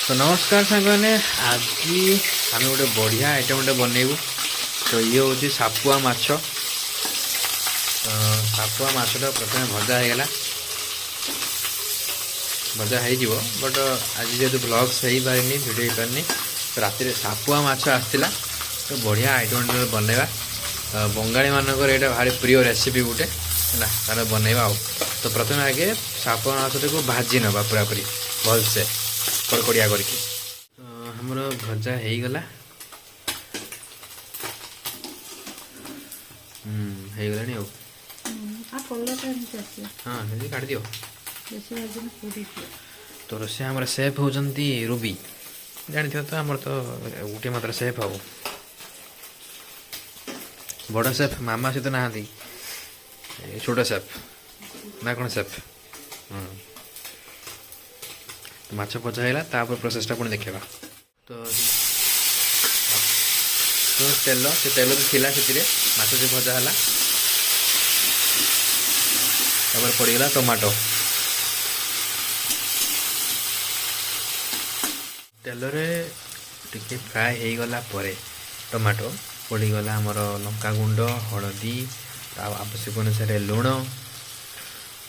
तो नमस्कार सांगने आज आम गोटे बढ़िया आइटम गोटे बनइबू। तो ये हूँ सापुआ माछ। तो सापुआ माछटा प्रथम भजा होगा भजा हो बट आज जेहतु ब्लग्स हो पारे भिडियो हो पारे तो राति सापुआ माछ आसला। तो बढ़िया आइटम बनइबा बंगाली मानकर यहाँ भारी प्रिय रेसिपी गोटे है तार बनइबा। तो प्रथम आगे सापुआ माछटा को भाजी नवा पूरापूरी भलसे कड़कड़िया करके। तो हमर भजा हो गला हो गला हाँ काट दियो। तो रोसे हमारे सेफ होती रूबी जानी तो आमर तो गोटे मात्र सेफ हो बड़ सेफ मामा सहित ना छोट सेफ ना कौन सेफ। तो माछ भजा है प्रोसेसटा पुणी देखा। तो तेल से तेल तो थिला से माछ से भजा है पड़गला टमाटो तेल टे फ्राए हो गला टमाटो पड़गला आमर लंका गुंड हलदी आवश्यक अनुसार लुण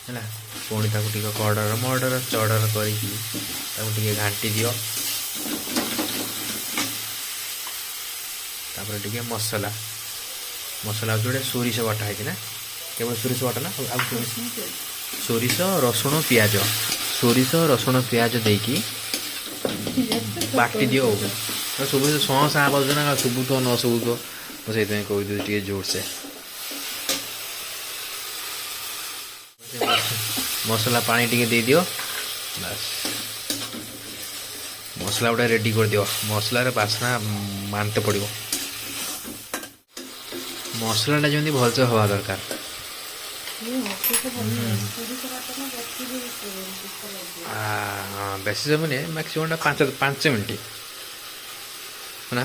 है पुणी ताको कड़र मर्डर चर्डर करके घाटी दियो। तापर टिके मसला मसला जोड़े सोरिष बटा है केवल सोरिष बटा ना सोरिष रसुण पियाज सोरिष रसुण पियाज देकी बाटी दियो। सब सौस आवाज ना शुभु तो न शुभु तो मुझे कही जोर से मसला पानी टिके दे दियो। बस मसला गोटे रेडी कर दियो। मसलार बास्ना मानते पड़ो मसलाटा जमी भलसे हवा दरकार। बेसी समय नहीं मैक्सिमम 5 मिनट है ना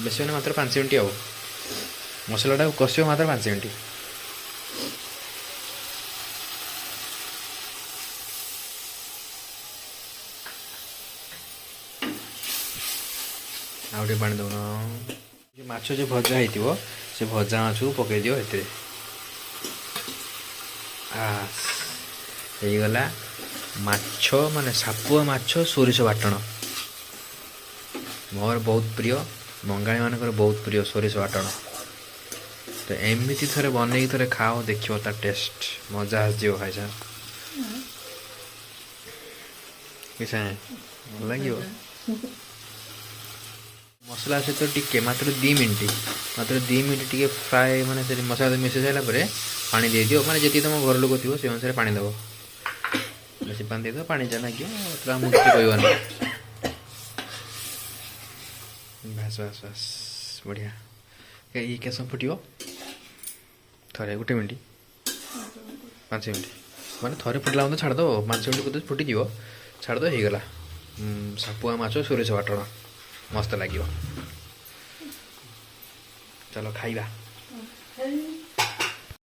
बेसी मैंने मात्र 5 मिनट आओ मसलाटा कषियो मात्र 5 मिनट। आउटे पानी दौन जो माछ जो भजा हो से भजा माछ को पकई दियो एते गला माछ माने सापुआ माछ सोरिष बाटण मोर बहुत प्रिय बंगाली मानकर बहुत प्रिय सोरिष बाटण। तो एमती थे बनई थे खाओ देखियो तार टेस्ट मजा आसो खाई किसा भल लगे मसला सहित टिके मात्र 2 मिनट टिके फ्राए माने मसला मिसई सारापर पानी दे दियो। माने जी तुम घर लोक थी से अनुसार पानी दब बेसी पानी दे दो पानी जा लगे मुझे कहना बस बस बस बढ़िया। ये क्या समय फुटो थे 1 मिनट 5 मिनट माने थे फुटला छाड़ दो 5 मिनट को फुटी छाड़ दो हो गला सापुआ माछ सोरिष बाटण मस्त लगे। चलो खाइबा।